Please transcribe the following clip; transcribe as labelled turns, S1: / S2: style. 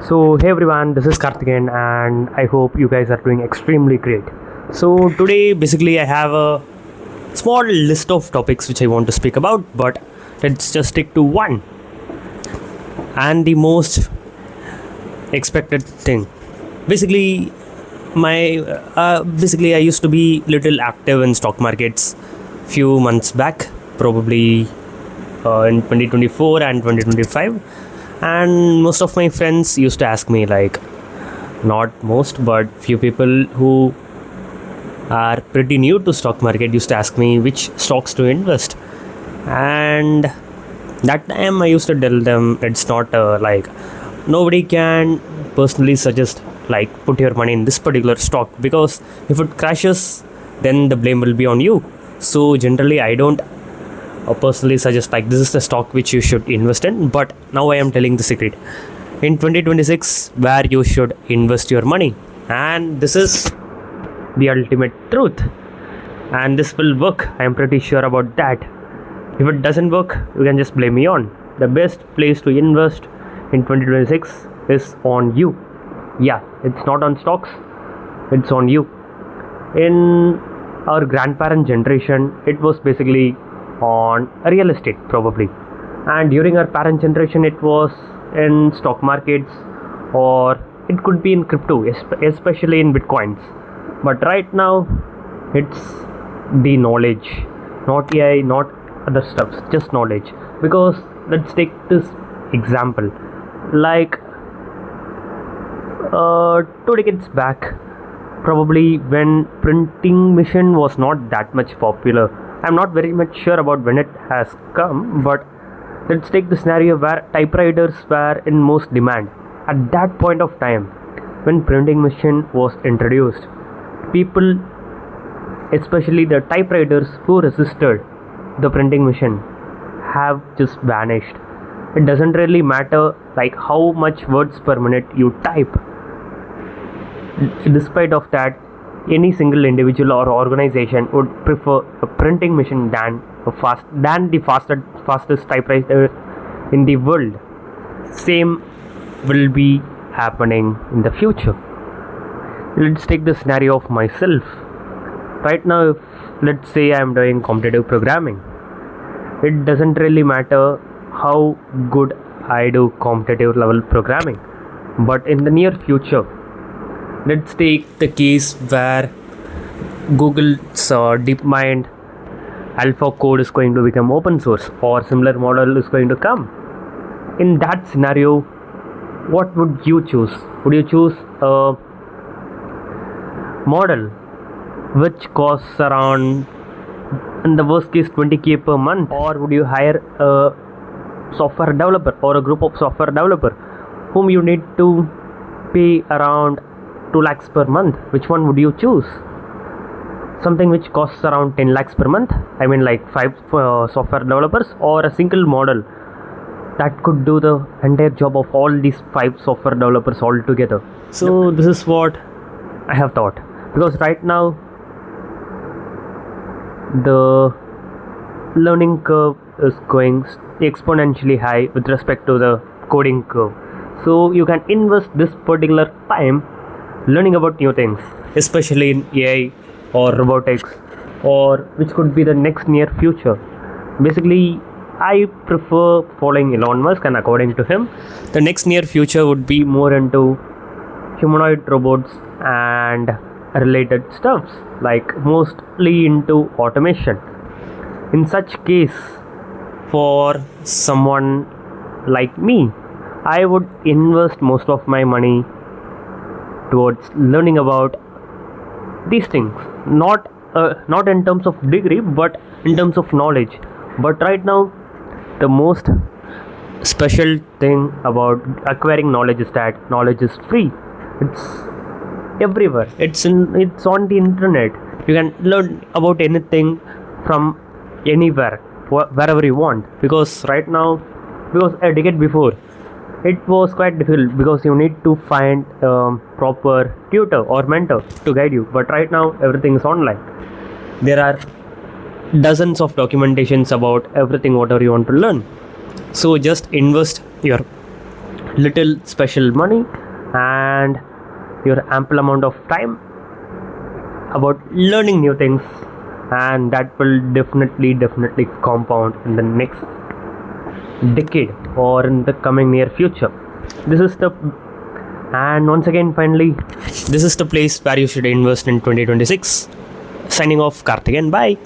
S1: So, hey everyone, this is Karthikeyan, and I hope you guys are doing extremely great. So, today basically I have a small list of topics which I want to speak about, but let's just stick to one. And the most expected thing. Basically, basically I used to be little active in stock markets few months back, probably in 2024 and 2025, and most of my friends used to ask me, like, not most but few people who are pretty new to stock market used to ask me which stocks to invest. And that time I used to tell them it's not like nobody can personally suggest like put your money in this particular stock, because if it crashes then the blame will be on you. So generally I don't personally suggest like this is the stock which you should invest in, but now I am telling the secret in 2026 where you should invest your money, and this is the ultimate truth, and this will work. I am pretty sure about that. If it doesn't work, you can just blame me on. The best place to invest in 2026 is on you. Yeah, it's not on stocks, it's on you. In our grandparent generation, it was basically on real estate probably, and during our parent generation it was in stock markets, or it could be in crypto, especially in bitcoins. But right now it's the knowledge, not AI, not other stuff, just knowledge. Because let's take this example, like 2 decades back, probably when printing machine was not that much popular. I'm not very much sure about when it has come, but let's take the scenario where typewriters were in most demand. At that point of time, when printing machine was introduced, people, especially the typewriters who resisted the printing machine, have just vanished. It doesn't really matter like how much words per minute you type. Despite of that, any single individual or organization would prefer a printing machine than the fastest typewriter in the world. Same will be happening in the future. Let's take the scenario of myself. Right now, if let's say I am doing competitive programming, it doesn't really matter how good I do competitive level programming, but in the near future, let's take the case where Google's DeepMind Alpha code is going to become open source, or similar model is going to come. In that scenario, what would you choose? Would you choose a model which costs around, in the worst case, 20k per month, or would you hire a software developer or a group of software developer whom you need to pay around 2 lakhs per month? Which one would you choose? Something which costs around 10 lakhs per month, I mean like 5 software developers, or a single model that could do the entire job of all these 5 software developers all together? So this is what I have thought, because right now the learning curve is going exponentially high with respect to the coding curve. So you can invest this particular time learning about new things, especially in AI or robotics, or which could be the next near future. Basically, I prefer following Elon Musk, and according to him, the next near future would be more into humanoid robots and related stuffs, like mostly into automation. In such case, for someone like me, I would invest most of my money towards learning about these things, not in terms of degree but in terms of knowledge. But right now, the most special thing about acquiring knowledge is that knowledge is free. It's everywhere, it's on the internet. You can learn about anything from anywhere, wherever you want. Because right now, because a decade before, it was quite difficult, because you need to find proper tutor or mentor to guide you. But right now everything is online. There are dozens of documentations about everything whatever you want to learn. So just invest your little special money and your ample amount of time about learning new things, and that will definitely compound in the next decade or in the coming near future. This is the and once again, finally, this is the place where you should invest in 2026. Signing off, Karthik, and bye.